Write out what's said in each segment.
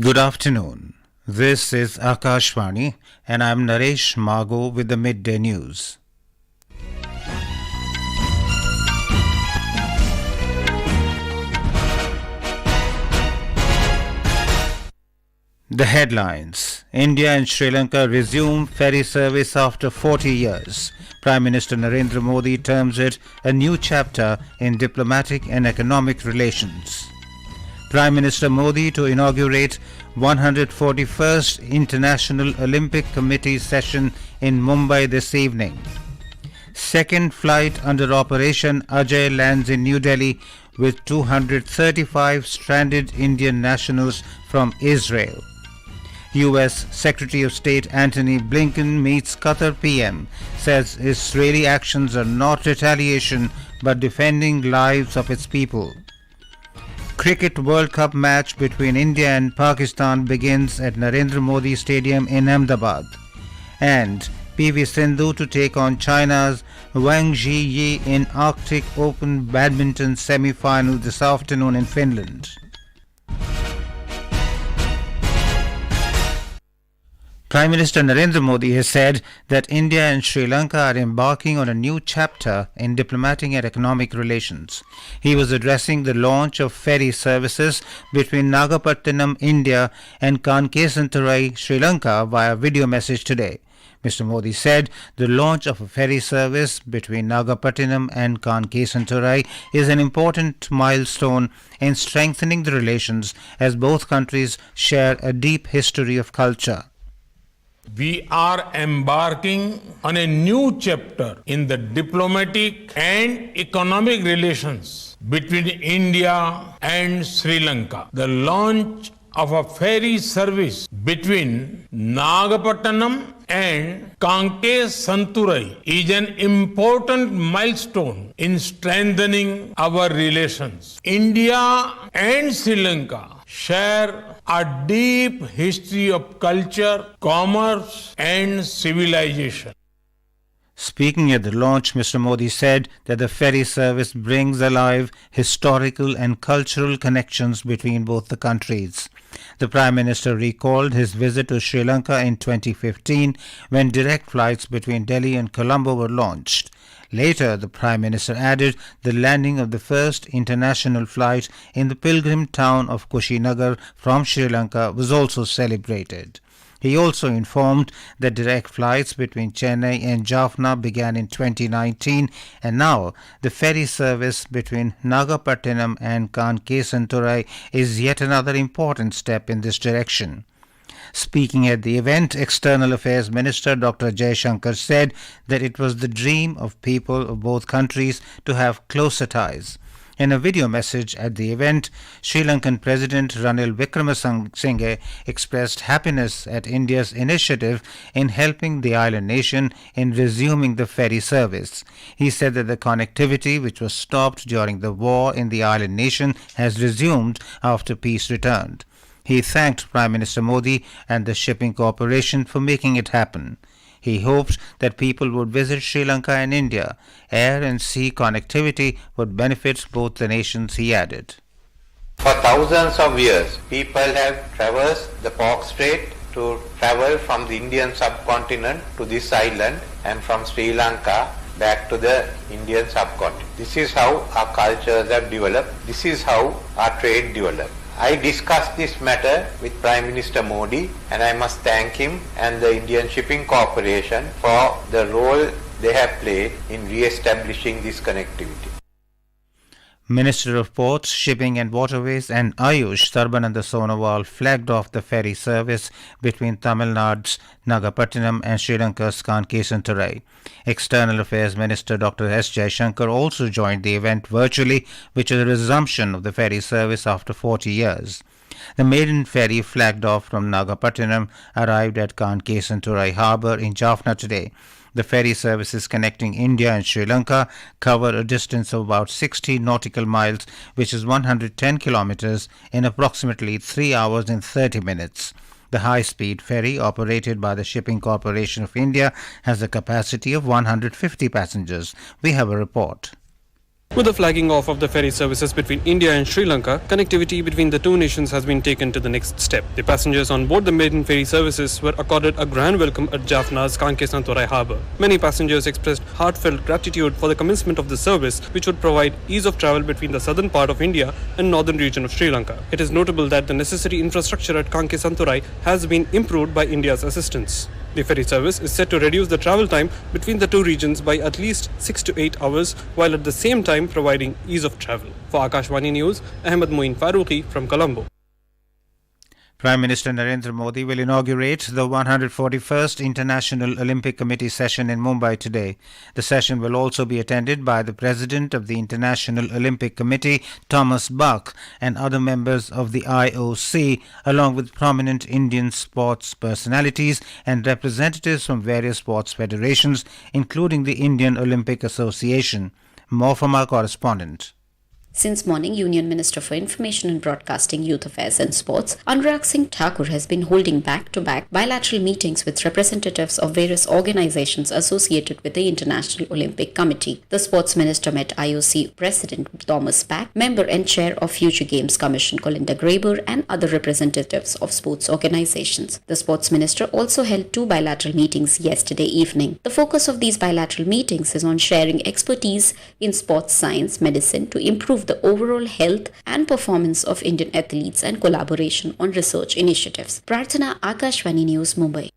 Good afternoon. This is Akashvani and I am Naresh Mago with the midday news. The headlines: India and Sri Lanka resume ferry service after 40 years. Prime Minister Narendra Modi terms it a new chapter in diplomatic and economic relations. Prime Minister Modi to inaugurate 141st International Olympic Committee session in Mumbai this evening. Second flight under Operation Ajay lands in New Delhi with 235 stranded Indian nationals from Israel. U.S. Secretary of State Antony Blinken meets Qatar PM, says Israeli actions are not retaliation but defending lives of its people. Cricket World Cup match between India and Pakistan begins at Narendra Modi Stadium in Ahmedabad. And PV Sindhu to take on China's Wang in Arctic Open Badminton semifinal this afternoon in Finland. Prime Minister Narendra Modi has said that India and Sri Lanka are embarking on a new chapter in diplomatic and economic relations. He was addressing the launch of ferry services between Nagapattinam, India and Kankesanturai, Sri Lanka via video message today. Mr. Modi said the launch of a ferry service between Nagapattinam and Kankesanturai is an important milestone in strengthening the relations as both countries share a deep history of culture. We are embarking on a new chapter in the diplomatic and economic relations between India and Sri Lanka. The launch of a ferry service between Nagapattinam and Kankesanturai is an important milestone in strengthening our relations. India and Sri Lanka share a deep history of culture, commerce, and civilization. Speaking at the launch, Mr. Modi said that the ferry service brings alive historical and cultural connections between both the countries. The Prime Minister recalled his visit to Sri Lanka in 2015 when direct flights between Delhi and Colombo were launched. Later, the Prime Minister added the landing of the first international flight in the pilgrim town of Kushinagar from Sri Lanka was also celebrated. He also informed that direct flights between Chennai and Jaffna began in 2019 and now the ferry service between Nagapattinam and Kankesanturai is yet another important step in this direction. Speaking at the event, External Affairs Minister Dr. Jaishankar said that it was the dream of people of both countries to have closer ties. In a video message at the event, Sri Lankan President Ranil Wickremesinghe expressed happiness at India's initiative in helping the island nation in resuming the ferry service. He said that the connectivity which was stopped during the war in the island nation has resumed after peace returned. He thanked Prime Minister Modi and the shipping corporation for making it happen. He hoped that people would visit Sri Lanka and India. Air and sea connectivity would benefit both the nations, he added. For thousands of years, people have traversed the Pork Strait to travel from the Indian subcontinent to this island and from Sri Lanka back to the Indian subcontinent. This is how our cultures have developed. This is how our trade developed. I discussed this matter with Prime Minister Modi and I must thank him and the Indian Shipping Corporation for the role they have played in re-establishing this connectivity. Minister of Ports, Shipping and Waterways and Ayush Sarbananda Sonowal flagged off the ferry service between Tamil Nadu's Nagapattinam and Sri Lanka's Kankesanturai. External Affairs Minister Dr. S. Jaishankar also joined the event virtually, which is a resumption of the ferry service after 40 years. The maiden ferry flagged off from Nagapattinam arrived at Kankesanturai harbour in Jaffna today. The ferry services connecting India and Sri Lanka cover a distance of about 60 nautical miles, which is 110 kilometers, in approximately 3 hours and 30 minutes. The high-speed ferry operated by the Shipping Corporation of India has a capacity of 150 passengers. We have a report. With the flagging off of the ferry services between India and Sri Lanka, connectivity between the two nations has been taken to the next step. The passengers on board the maiden ferry services were accorded a grand welcome at Jaffna's Kankesantorai harbour. Many passengers expressed heartfelt gratitude for the commencement of the service, which would provide ease of travel between the southern part of India and northern region of Sri Lanka. It is notable that the necessary infrastructure at Kankesantorai has been improved by India's assistance. The ferry service is set to reduce the travel time between the two regions by at least 6 to 8 hours, while at the same time providing ease of travel. For Akashvani News, Ahmed Moin Farooqi from Colombo. Prime Minister Narendra Modi will inaugurate the 141st International Olympic Committee session in Mumbai today. The session will also be attended by the President of the International Olympic Committee, Thomas Bach, and other members of the IOC, along with prominent Indian sports personalities and representatives from various sports federations, including the Indian Olympic Association. More from our correspondent. Since morning, Union Minister for Information and Broadcasting, Youth Affairs and Sports, Anurag Singh Thakur, has been holding back-to-back bilateral meetings with representatives of various organizations associated with the International Olympic Committee. The Sports Minister met IOC President Thomas Bach, member and chair of Future Games Commission Colinda Graber, and other representatives of sports organizations. The Sports Minister also held two bilateral meetings yesterday evening. The focus of these bilateral meetings is on sharing expertise in sports science, medicine to improve the overall health and performance of Indian athletes and collaboration on research initiatives. Prarthana, Akashvani News, Mumbai.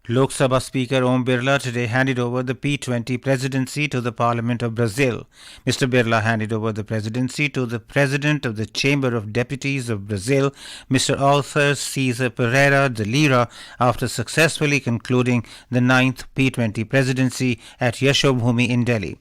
Lok Sabha Speaker Om Birla today handed over the P20 presidency to the Parliament of Brazil. Mr. Birla handed over the presidency to the President of the Chamber of Deputies of Brazil, Mr. Arthur Cesar Pereira de Lira, after successfully concluding the 9th P20 presidency at Yashobhumi in Delhi.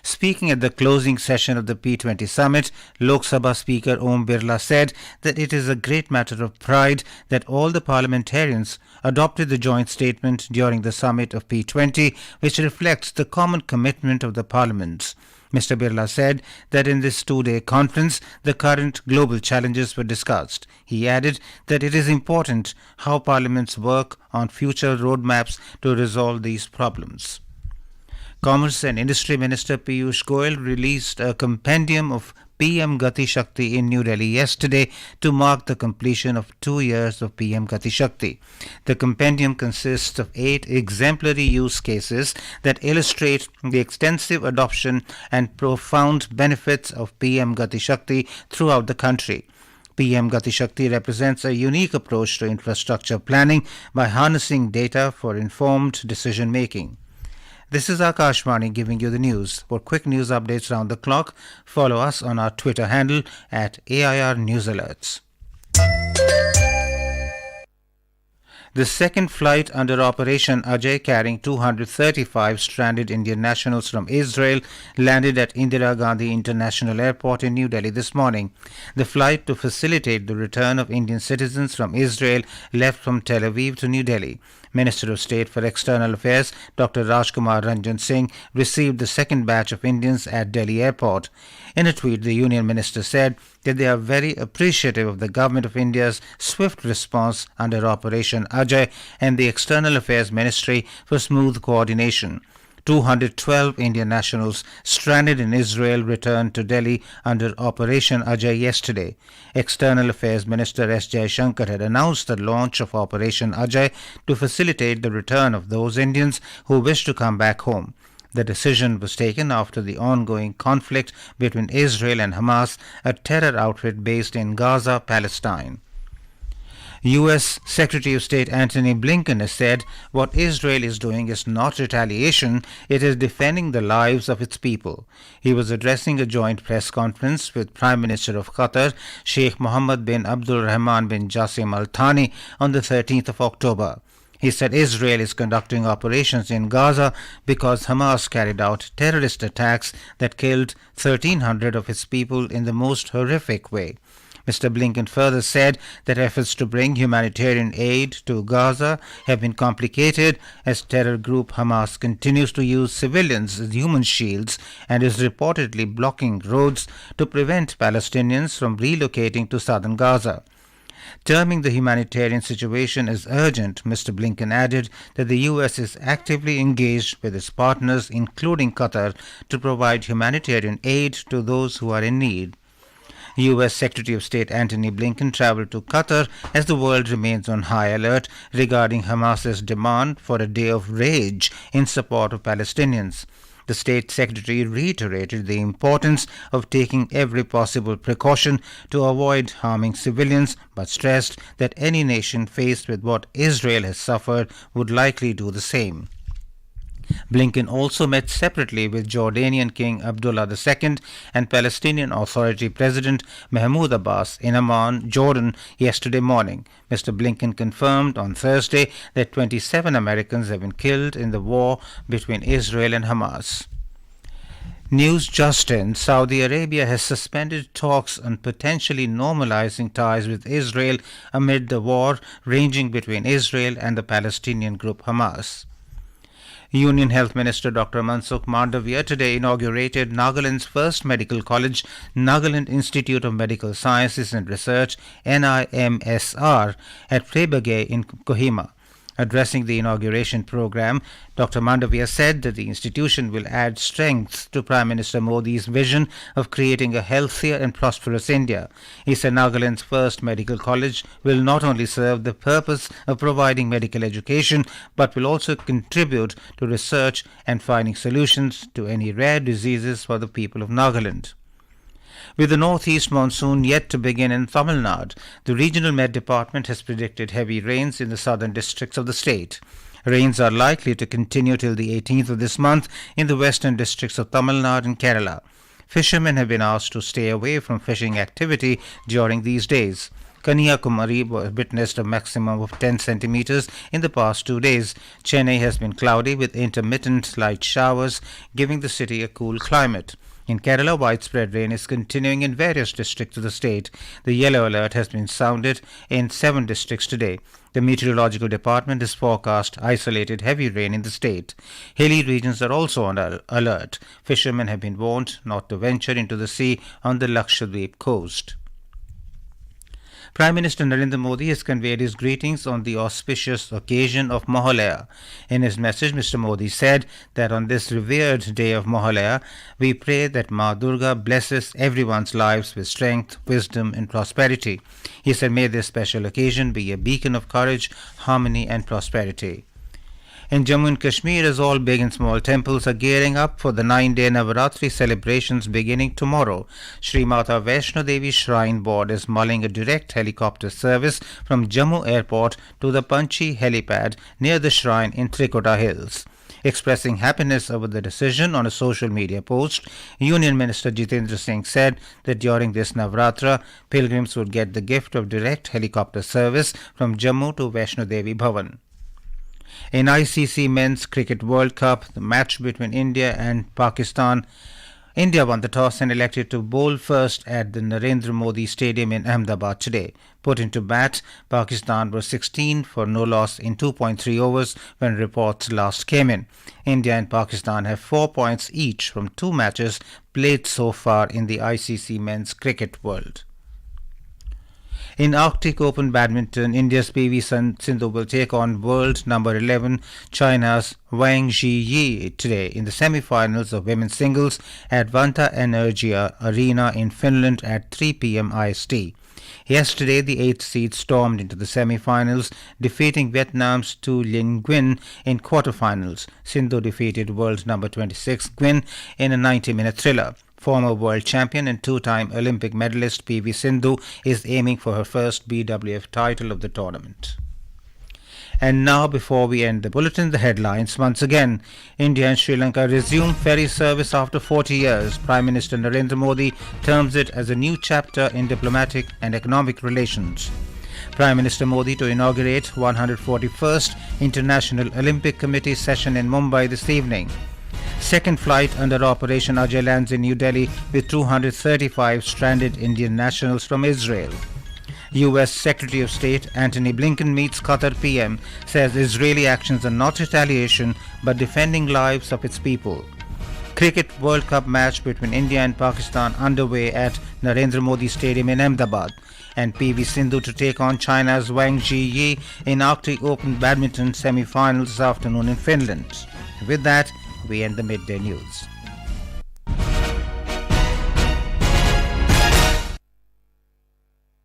Speaking at the closing session of the P20 summit, Lok Sabha Speaker Om Birla said that it is a great matter of pride that all the parliamentarians adopted the joint statement during the summit of P20, which reflects the common commitment of the parliaments. Mr. Birla said that in this two-day conference, the current global challenges were discussed. He added that it is important how parliaments work on future roadmaps to resolve these problems. Commerce and Industry Minister Piyush Goyal released a compendium of PM Gati Shakti in New Delhi yesterday to mark the completion of 2 years of PM Gati Shakti. The compendium consists of 8 exemplary use cases that illustrate the extensive adoption and profound benefits of PM Gati Shakti throughout the country. PM Gati Shakti represents a unique approach to infrastructure planning by harnessing data for informed decision making. This is Akashvani giving you the news. For quick news updates round the clock, follow us on our Twitter handle at AIR News Alerts. The second flight under Operation Ajay carrying 235 stranded Indian nationals from Israel landed at Indira Gandhi International Airport in New Delhi this morning. The flight to facilitate the return of Indian citizens from Israel left from Tel Aviv to New Delhi. Minister of State for External Affairs Dr. Rajkumar Ranjan Singh received the second batch of Indians at Delhi Airport. In a tweet, the Union Minister said that they are very appreciative of the Government of India's swift response under Operation Ajay and the External Affairs Ministry for smooth coordination. 212 Indian nationals stranded in Israel returned to Delhi under Operation Ajay yesterday. External Affairs Minister S. Jaishankar had announced the launch of Operation Ajay to facilitate the return of those Indians who wish to come back home. The decision was taken after the ongoing conflict between Israel and Hamas, a terror outfit based in Gaza, Palestine. U.S. Secretary of State Antony Blinken has said what Israel is doing is not retaliation, it is defending the lives of its people. He was addressing a joint press conference with Prime Minister of Qatar, Sheikh Mohammed bin Abdul Rahman bin Jassim Al Thani, on the 13th of October. He said Israel is conducting operations in Gaza because Hamas carried out terrorist attacks that killed 1,300 of its people in the most horrific way. Mr. Blinken further said that efforts to bring humanitarian aid to Gaza have been complicated as terror group Hamas continues to use civilians as human shields and is reportedly blocking roads to prevent Palestinians from relocating to southern Gaza. Terming the humanitarian situation as urgent, Mr. Blinken added that the US is actively engaged with its partners, including Qatar, to provide humanitarian aid to those who are in need. US Secretary of State Antony Blinken traveled to Qatar as the world remains on high alert regarding Hamas's demand for a day of rage in support of Palestinians. The State Secretary reiterated the importance of taking every possible precaution to avoid harming civilians, but stressed that any nation faced with what Israel has suffered would likely do the same. Blinken also met separately with Jordanian King Abdullah II and Palestinian Authority President Mahmoud Abbas in Amman, Jordan, yesterday morning. Mr. Blinken confirmed on Thursday that 27 Americans have been killed in the war between Israel and Hamas. News just in, Saudi Arabia has suspended talks on potentially normalizing ties with Israel amid the war raging between Israel and the Palestinian group Hamas. Union Health Minister Dr. Mansukh Mandavia today inaugurated Nagaland's first medical college, Nagaland Institute of Medical Sciences and Research, NIMSR, at Prebagay in Kohima. Addressing the inauguration program, Dr. Mandavia said that the institution will add strength to Prime Minister Modi's vision of creating a healthier and prosperous India. He said Nagaland's first medical college will not only serve the purpose of providing medical education, but will also contribute to research and finding solutions to any rare diseases for the people of Nagaland. With the northeast monsoon yet to begin in Tamil Nadu, the Regional Met Department has predicted heavy rains in the southern districts of the state. Rains are likely to continue till the 18th of this month in the western districts of Tamil Nadu and Kerala. Fishermen have been asked to stay away from fishing activity during these days. Kanyakumari witnessed a maximum of 10 centimeters in the past 2 days. Chennai has been cloudy with intermittent light showers, giving the city a cool climate. In Kerala, widespread rain is continuing in various districts of the state. The yellow alert has been sounded in 7 districts today. The meteorological department has forecast isolated heavy rain in the state. Hilly regions are also on alert. Fishermen have been warned not to venture into the sea on the Lakshadweep coast. Prime Minister Narendra Modi has conveyed his greetings on the auspicious occasion of Mohalaya. In his message, Mr. Modi said that on this revered day of Mohalaya, we pray that Ma Durga blesses everyone's lives with strength, wisdom and prosperity. He said, may this special occasion be a beacon of courage, harmony and prosperity. In Jammu and Kashmir, as all big and small temples are gearing up for the 9-day Navaratri celebrations beginning tomorrow, Sri Mata Vaishno Devi Shrine Board is mulling a direct helicopter service from Jammu Airport to the Panchi helipad near the shrine in Trikota Hills. Expressing happiness over the decision on a social media post, Union Minister Jitendra Singh said that during this Navratra, pilgrims would get the gift of direct helicopter service from Jammu to Vaishno Devi Bhavan. In ICC Men's Cricket World Cup, the match between India and Pakistan, India won the toss and elected to bowl first at the Narendra Modi Stadium in Ahmedabad today. Put into bat, Pakistan were 16 for no loss in 2.3 overs when reports last came in. India and Pakistan have 4 points each from 2 matches played so far in the ICC Men's Cricket World. In Arctic Open Badminton, India's PV Sindhu will take on world number 11 China's Wang today in the semifinals of women's singles at Vanta Energia Arena in Finland at 3 p.m. IST. Yesterday, the 8th seed stormed into the semifinals, defeating Vietnam's Tu Linh Nguyen in quarterfinals. Sindhu defeated world number 26 Nguyen in a 90-minute thriller. Former world champion and 2-time Olympic medalist PV Sindhu is aiming for her first BWF title of the tournament. And now, before we end the bulletin, the headlines once again. India and Sri Lanka resume ferry service after 40 years. Prime Minister Narendra Modi terms it as a new chapter in diplomatic and economic relations. Prime Minister Modi to inaugurate 141st International Olympic Committee session in Mumbai this evening. Second flight under Operation Ajay lands in New Delhi with 235 stranded Indian nationals from Israel. US Secretary of State Antony Blinken meets Qatar PM, says Israeli actions are not retaliation but defending lives of its people. Cricket World Cup match between India and Pakistan underway at Narendra Modi Stadium in Ahmedabad. And PV Sindhu to take on China's Wang in Arctic Open Badminton semifinals this afternoon in Finland. With that, we end the midday news.